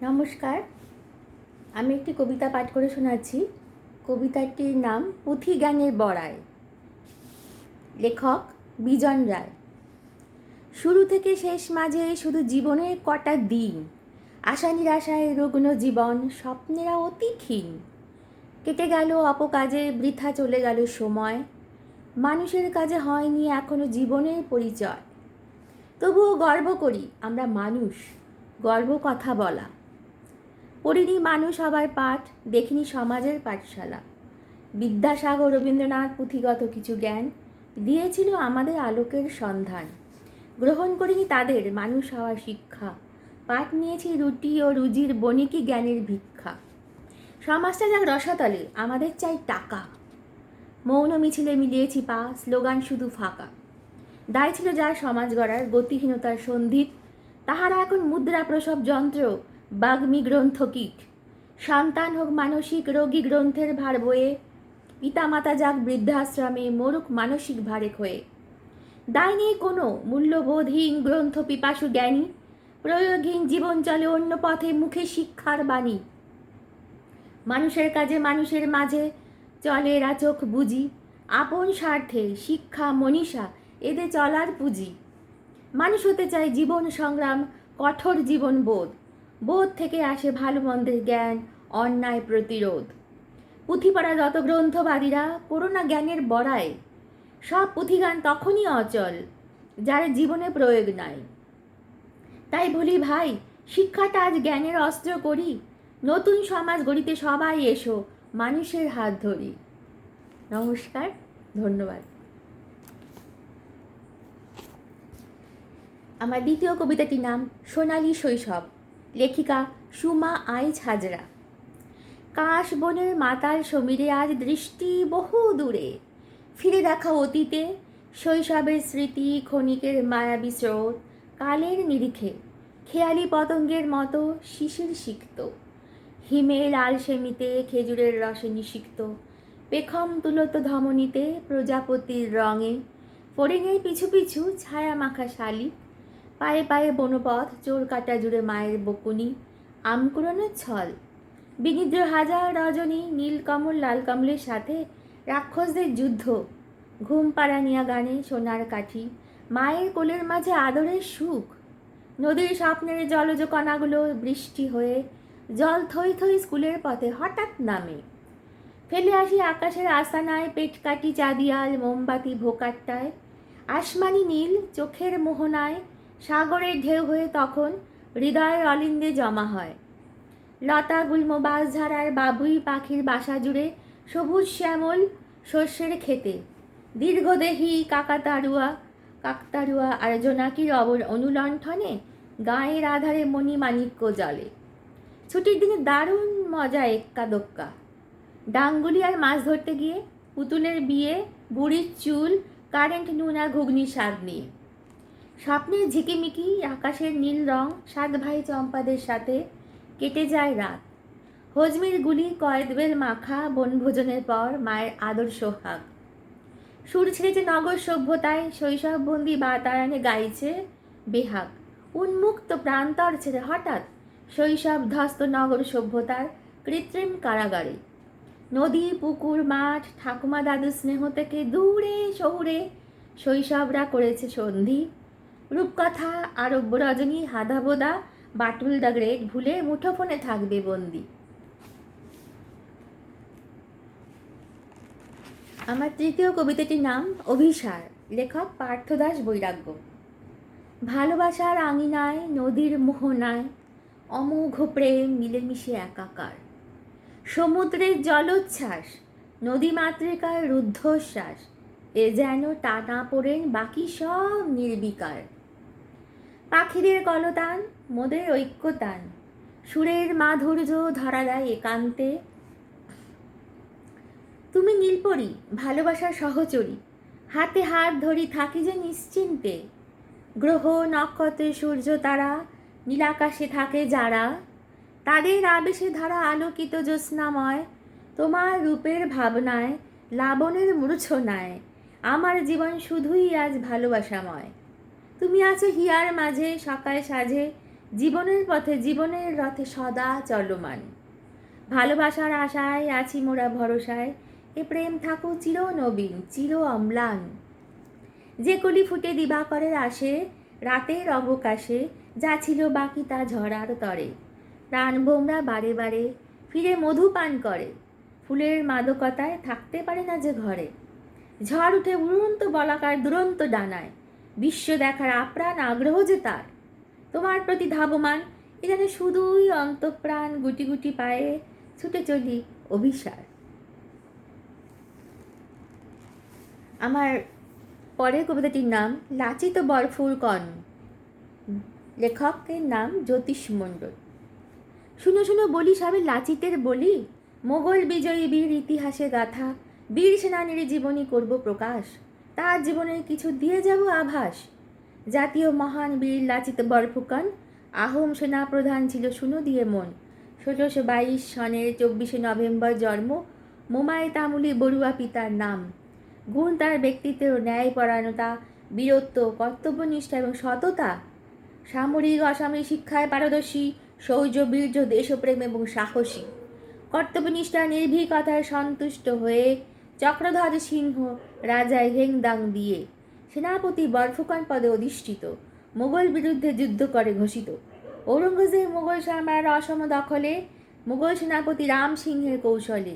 নমস্কার। আমি একটি কবিতা পাঠ করে শোনাচ্ছি। কবিতাটির নাম পুঁথি জ্ঞানের বড়াই। লেখক বিজন রায়। শুরু থেকে শেষ মাঝে শুধু জীবনের কটা দিন, আশা নিরাশায় রুগ্ন জীবন, স্বপ্নেরা অতি ক্ষীণ। কেটে গেল অপকাজে, বৃথা চলে গেল সময়, মানুষের কাজে হয়নি এখনো জীবনের পরিচয়। তবুও গর্ব করি আমরা মানুষ, গর্ব কথা বলা। পড়িনি মানুষ হবার পাঠ, দেখিনি সমাজের পাঠশালা। বিদ্যাসাগর রবীন্দ্রনাথ পুঁথিগত কিছু জ্ঞান দিয়েছিল আমাদের আলোকের সন্ধান। গ্রহণ করিনি তাদের মানুষ হওয়ার শিক্ষা, পাঠ নিয়েছি রুটি ও রুজির বণিকি জ্ঞানের ভিক্ষা। সমাজটা যাক রসাতলে, আমাদের চাই টাকা। মৌন মিছিলে মিলিয়েছি পা, স্লোগান শুধু ফাঁকা। দায় ছিল যার সমাজ গড়ার, গতিহীনতার সন্ধিপ, তাহারা এখন মুদ্রা প্রসব যন্ত্র, বাগ্মী গ্রন্থ কীট। সন্তান হোক মানসিক রোগী গ্রন্থের ভার বয়ে, পিতামাতা যাক বৃদ্ধাশ্রমে, মরুক মানসিক ভারে ক্ষয়ে। দায় নেই কোনো মূল্যবোধহীন গ্রন্থ পিপাসু জ্ঞানী, প্রয়োগহীন জীবন চলে অন্য পথে, মুখে শিক্ষার বাণী। মানুষের কাজে মানুষের মাঝে চলে এরা চোখ বুঝি, আপন স্বার্থে শিক্ষা মনীষা এদের চলার পুঁজি। মানুষ হতে চায় জীবন সংগ্রাম, কঠোর জীবন বোধ, বোধ থেকে আসে ভালো মন্দের জ্ঞান, অন্যায় প্রতিরোধ। পুঁথি পড়া যত গ্রন্থবাদীরা করোনা জ্ঞানের বড়াই, সব পুঁথিগান তখনই অচল যার জীবনে প্রয়োগ নাই। তাই বলি ভাই, শিক্ষাটা আজ জ্ঞানের অস্ত্র করি, নতুন সমাজ গড়িতে সবাই এসো, মানুষের হাত ধরি। নমস্কার, ধন্যবাদ। আমার দ্বিতীয় কবিতাটির নাম সোনালী শৈশব। লেখিকা সুমা আইচ হাজরা। কাশ বনের মাতাল সমীরে আজ দৃষ্টি বহু দূরে, ফিরে দেখা অতীতে শৈশবের স্মৃতি, ক্ষণিকের মায়াবী স্রোত, কালের নিরিখে খেয়ালি পতঙ্গের মতো শিশির সিক্ত। হিমে লাল সেমিতে খেজুরের রসে নিষিক্ত, পেখম তুলত ধমনীতে প্রজাপতির রঙে, ফড়িংয়ের পিছু পিছু ছায়া মাখা শালি, পায়ে পায়ে বনপথ চোর কাটা জুড়ে মায়ের বকুনি, আমকুড়নের ছল। বিনিদ্র হাজার রজনী, নীলকমল লাল কমলের সাথে রাক্ষসদের যুদ্ধ, ঘুম পাড়ানিয়া গানে সোনার কাঠি, মায়ের কোলের মাঝে আদরের সুখ। নদীর স্বপ্নের জলজ কণাগুলো বৃষ্টি হয়ে জল থই থই স্কুলের পথে হঠাৎ নামে। ফেলে আসি আকাশের আস্তানায় পেট কাটি চাঁদিয়াল, মোমবাতি ভোকাট্টায়, আসমানি নীল চোখের মোহনায় সাগরের ঢেউ হয়ে তখন হৃদয়ের অলিন্দে জমা হয়। লতা গুল্ম বাঁশঝাড়ার বাবুই পাখির বাসা জুড়ে সবুজ শ্যামল শস্যের খেতে, দীর্ঘদেহী কাকতাড়ুয়া আর জোনাকির অনুলণ্ঠনে গায়ের আধারে মণিমাণিক্য জলে। ছুটির দিনে দারুণ মজা এক্কা দোক্কা, ডাঙ্গুলি আর মাছ ধরতে গিয়ে, পুতুলের বিয়ে, বুড়ির চুল, কারেন্ট নুন আর ঘুগনির স্বাদ নিয়ে। স্বপ্নের ঝিকিমিকি আকাশের নীল রং, সাত ভাই চম্পাদের সাথে কেটে যায় রাত। হজমির গুলি কয়েদবেল মাখা, বনভোজনের পর মায়ের আদর সোহাগ। সুর ছেড়েছে নগর সভ্যতায়, শৈশব বন্দি বাতায়নে গাইছে বেহাগ। উন্মুক্ত প্রান্তর ছেড়ে হঠাৎ শৈশব ধ্বস্ত নগর সভ্যতার কৃত্রিম কারাগারে। নদী পুকুর মাঠ, ঠাকুমা দাদু স্নেহ থেকে দূরে শহুরে শৈশবরা করেছে সন্ধি। রূপকথা আরব্য রজনী, হাদাবোদা বাটুল দ্য গ্রেট ভুলে মুঠোফোনে থাকবে বন্দি। আমার তৃতীয় কবিতাটির নাম অভিসার। লেখক পার্থদাস বৈরাগ্য। ভালোবাসার আঙিনায় নদীর মোহনায় অমোঘ প্রেম মিলেমিশে একাকার। সমুদ্রের জলোচ্ছ্বাস, নদীমাতৃকার রুদ্ধশ্বাস, এ যেন টানা পড়েন বাকি সব নির্বিকার। পাখিদের কলতান, মোদের ঐক্যতান, সুরের মাধুর্য ধরা দেয় একান্তে। তুমি নীলপরি ভালোবাসার সহচরী, হাতে হাত ধরি থাকি যে নিশ্চিন্তে। গ্রহ নক্ষত্রে সূর্য তারা, নীলাকাশে থাকে যারা, তাদের আবেশে ধরা আলোকিত জ্যোৎস্নাময়। তোমার রূপের ভাবনায়, লাবণের মূর্ছনায় আমার জীবন শুধুই আজ ভালোবাসাময়। তুমি আছো হিয়ার মাঝে সকাল সাজে, জীবনের পথে জীবনের রথে সদা চলমান। ভালোবাসার আশায় আছি মোরা ভরসায়, এ প্রেম থাকুক চির নবীন চির অম্লান। যে কলি ফুটে দিবাকরের আসে, রাতের অবকাশে যা ছিল বাকি তা ঝরার তরে। প্রাণভোমরা বারে বারে ফিরে মধু পান করে, ফুলের মাদকতায় থাকতে পারে না যে ঘরে। ঝড় উঠে উড়ন্ত বলাকার দুরন্ত ডানায়, বিশ্ব দেখার আপ্রাণ আগ্রহ যে তার। তোমার প্রতি ধাবমান এখানে শুধুই অন্তঃপ্রাণ গুটি গুটি পায়ে ছুটে চলি অভিসার। আমার পরের কবিতাটির নাম লাচিত বরফুর কণ। লেখকের নাম জ্যোতিষ মণ্ডল। শুনো শুনো বলি সবে লাচিতের বলি, মোগল বিজয়ী বীর ইতিহাসে গাথা, বীর সেনানীর জীবনী করব প্রকাশ, তার জীবনের কিছু দিয়ে যাব আভাস। জাতীয় মহান বীর লাচিত বরফুকন আহোম সেনা প্রধান ছিল শুনো দিয়ে মন। ১৬২২ সনের ২৪শে নভেম্বর জন্ম, মোমাই তামুলি বড়ুয়া পিতার নাম। গুণ তার ব্যক্তিত্বের ন্যায়পরায়ণতা, বীরত্ব, কর্তব্যনিষ্ঠা এবং সততা। সামরিক অসামরিক শিক্ষায় পারদর্শী, শৌর্য বীর্য দেশপ্রেম এবং সাহসী। কর্তব্যনিষ্ঠা নির্ভীকতায় সন্তুষ্ট হয়ে চক্রধ্বজ সিংহ রাজায় হেংদাং দিয়ে সেনাপতি বরফুকন পদে অধিষ্ঠিত, মোগল বিরুদ্ধে যুদ্ধ করে ঘোষিত। ঔরঙ্গজেব মোগল সাম্রাজ্যের অসম দখলে, মোগল সেনাপতি রাম সিংহের কৌশলে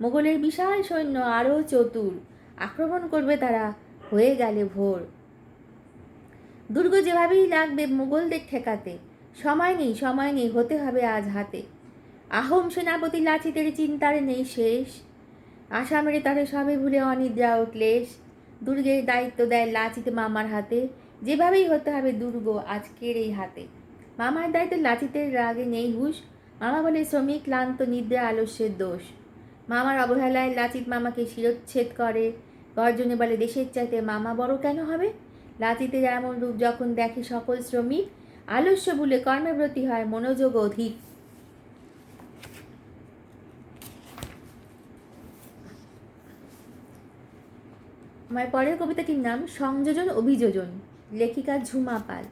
মোগলের বিশাল সৈন্য আরও চতুর, আক্রমণ করবে তারা হয়ে গেলে ভোর। দুর্গ যেভাবেই লাগবে মোগলদের ঠেকাতে, সময় নেই হতে হবে আজ হাতে। আহোম সেনাপতি লাচিতের চিন্তার নেই শেষ, আসামের তারে সবে ভুলে অনিদ্রা ও ক্লেশ। দুর্গের দায়িত্ব দেয় লাচিত মামার হাতে, যেভাবেই হতে হবে দুর্গ আজকের এই হাতে। মামার দায়িত্ব লাচিতের রাগে নেই হুঁশ, মামা বলে শ্রমিক ক্লান্ত নিদ্রা আলস্যের দোষ। মামার অবহেলায় লাচিত মামাকে শিরচ্ছেদ করে, গর্জনে বলে দেশের চাইতে মামা বড় কেন হবে। লাচিতের এমন রূপ যখন দেখে সকল শ্রমিক, আলস্য ভুলে কর্মব্রতী হয় মনোযোগ অধিক। আমার পরের কবিতাটির নাম সংযোজন অভিযোজন। লেখিকা ঝুমা পাল।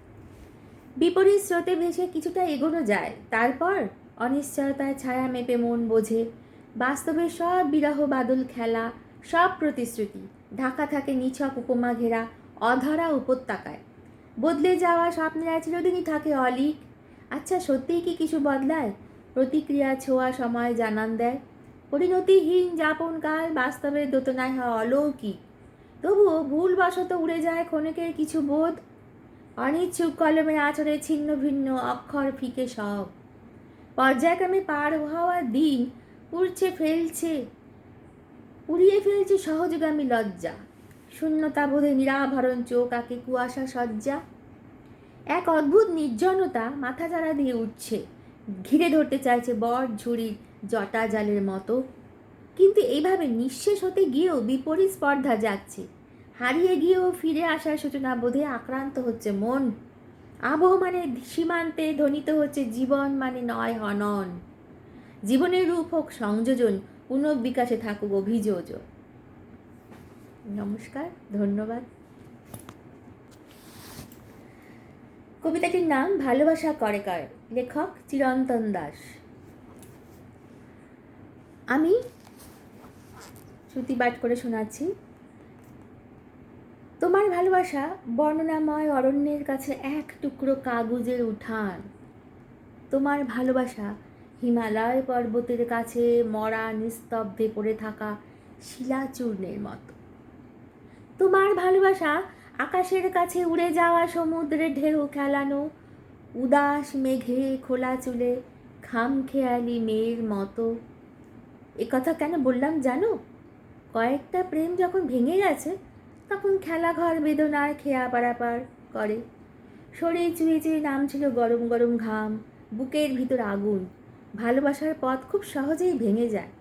বিপরীত স্রোতে ভেসে কিছুটা এগোনো যায়, তারপর অনিশ্চয়তায় ছায়া মেপে মন বোঝে। বাস্তবে সব বিরহ বাদল খেলা, সব প্রতিশ্রুতি ঢাকা থাকে নিছক উপমা ঘেরা অধরা উপত্যকায়। বদলে যাওয়া স্বপ্নেরা চিরদিনই থাকে অলিক। আচ্ছা সত্যিই কি কিছু বদলায়? প্রতিক্রিয়া ছোঁয়া সময় জানান দেয়। পরিণতিহীন যাপনকাল বাস্তবের দোতনায় হয় অলৌকিক। তবুও ভুলবশত উড়ে যায় ক্ষণিকের কিছু বোধ। অনিচ্ছুক কলমের আচরে ছিন্ন ভিন্ন অক্ষর ফিকে সব। পর্যায়ক্রমে পার হওয়া দিন উড়িয়ে ফেলছে সহযোগামী লজ্জা। শূন্যতা বোধে নিরাভরণ চোখ আঁকে কুয়াশা সজ্জা। এক অদ্ভুত নির্জনতা মাথা চাড়া দিয়ে উঠছে, ঘিরে ধরতে চাইছে বট ঝুড়ির জটা জালের মতো। কিন্তু এইভাবে নিঃশেষ হতে গিয়েও বিপরীত স্পর্ধা জাগছে। হারিয়ে গিয়েও ফিরে আসার সূচনা বোধে আক্রান্ত হচ্ছে মন। আবহ মানে সীমান্তে ধ্বনিত হচ্ছে জীবন মানে নয় হনন। জীবনের রূপ হোক সংযোজন, পুনর্বিকাশে থাকুক অভিযোজন। নমস্কার, ধন্যবাদ। কবিতাটির নাম ভালোবাসা করে কার। লেখক চিরন্তন দাস। আমি শ্রুতিপাঠ করে শোনাচ্ছি। তোমার ভালোবাসা বর্ণনাময় অরণ্যের কাছে এক টুকরো কাগজের উঠান। তোমার ভালোবাসা হিমালয় পর্বতের কাছে মরা নিস্তব্ধে পড়ে থাকা শিলাচূর্ণের মতো। তোমার ভালোবাসা আকাশের কাছে উড়ে যাওয়া সমুদ্রে ঢেউ খেলানো উদাস মেঘে খোলা চুলে খামখেয়ালি মেয়ের মতো। কথা কেন বললাম জানো? কয়েকটা প্রেম যখন ভেঙে গেছে তখন খেলাঘর বেদনার খেয়া পারাপার করে। শরীর চুয়ে চুয়ে নামছিল গরম গরম ঘাম, বুকের ভিতর আগুন। ভালোবাসার পথ খুব সহজেই ভেঙে যায়।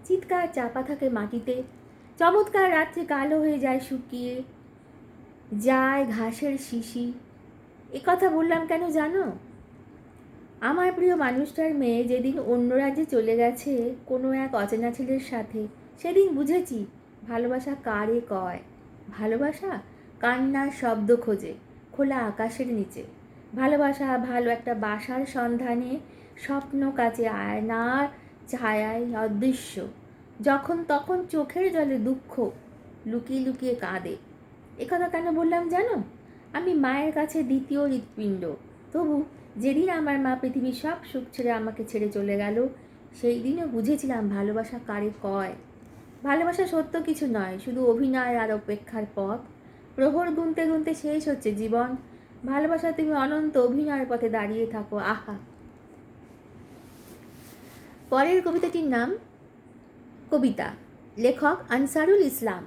চিৎকার চাপা থাকে মাটিতে, চমৎকার রাত্রে কালো হয়ে যায় শুকিয়ে যায় ঘাসের শিশি। কথা বললাম কেন জানো? আমার প্রিয় মানুষটার মেয়ে যেদিন অন্য রাজ্যে চলে গেছে কোনো এক অচেনা ছেলের সাথে, সেদিন বুঝেছি ভালোবাসা কারে কয়। ভালোবাসা কান্নার শব্দ খোঁজে খোলা আকাশের নিচে। ভালোবাসা ভালো একটা বাসার সন্ধানে স্বপ্ন কাছে আয়নার ছায়ায় অদৃশ্য, যখন তখন চোখের জলে দুঃখ লুকিয়ে লুকিয়ে কাঁদে। একথা কেন বললাম জানো? আমি মায়ের কাছে দ্বিতীয় হৃৎপিণ্ড। তবু যেদিন আমার মা পৃথিবীর সব সুখ ছেড়ে আমাকে ছেড়ে চলে গেল, সেই দিনও বুঝেছিলাম ভালোবাসা কারে কয়। ভালোবাসা সত্য কিছু নয়, শুধু অভিনয় আর অপেক্ষার পথ। প্রহর গুনতে গুনতে শেষ হচ্ছে জীবন, ভালোবাসা তুমি অনন্ত অভিনয়ের পথে দাঁড়িয়ে থাকো। আহা। পরের কবিতাটির নাম কবিতা, লেখক আনসারুল ইসলাম।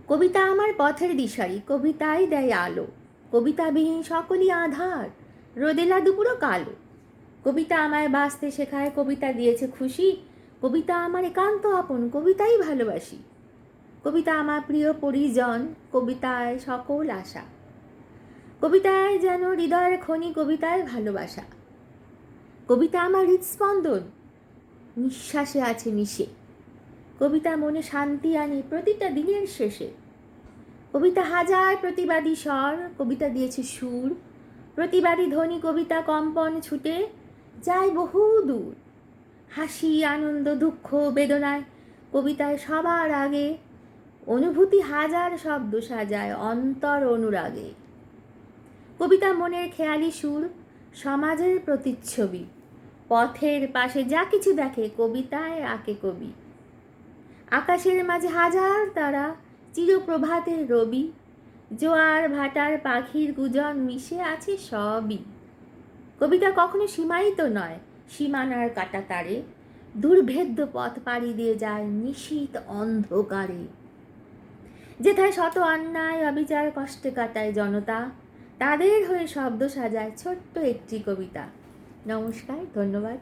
কবিতা আমার পথের দিশারি, কবিতাই দেয় আলো। কবিতাবিহীন সকলই আধার, রোদেলা দুপুরও কালো। কবিতা আমায় বাঁচতে শেখায়, কবিতা দিয়েছে খুশি। কবিতা আমার একান্ত আপন, কবিতাই ভালোবাসি। কবিতা আমার প্রিয় পরিজন, কবিতায় সকল আশা। কবিতায় যেন হৃদয়ের খনি, কবিতায় ভালোবাসা। কবিতা আমার হৃদস্পন্দন, নিঃশ্বাসে আছে মিশে। কবিতা মনে শান্তি আনে প্রতিটা দিনের শেষে। কবিতা হাজার প্রতিবাদী স্বর, কবিতা দিয়েছে সুর। প্রতিবাদী ধ্বনি কবিতা কম্পন ছুটে যায় বহু দূর। হাসি আনন্দ দুঃখ বেদনায় কবিতায় সবার আগে। অনুভূতি হাজার শব্দ সাজায় অন্তর অনুরাগে। কবিতা মনের খেয়ালি সুর, সমাজের প্রতিচ্ছবি। পথের পাশে যা কিছু দেখে কবিতায় আঁকে কবি। আকাশের মাঝে হাজার তারা, চিরপ্রভাতের রবি। জোয়ার ভাটার পাখির গুজন মিশে আছে সবই। কবিতা কখনো সীমায়িত নয়, সীমানার কাটা তারে। দুর্ভেদ্য পথ পাড়ি দিয়ে যায় নিশীথ অন্ধকারে। যেথায় শত অন্যায় অবিচার কষ্টে কাটায় জনতা, তাদের হয়ে শব্দ সাজায় ছোট্ট একটি কবিতা। নমস্কার, ধন্যবাদ।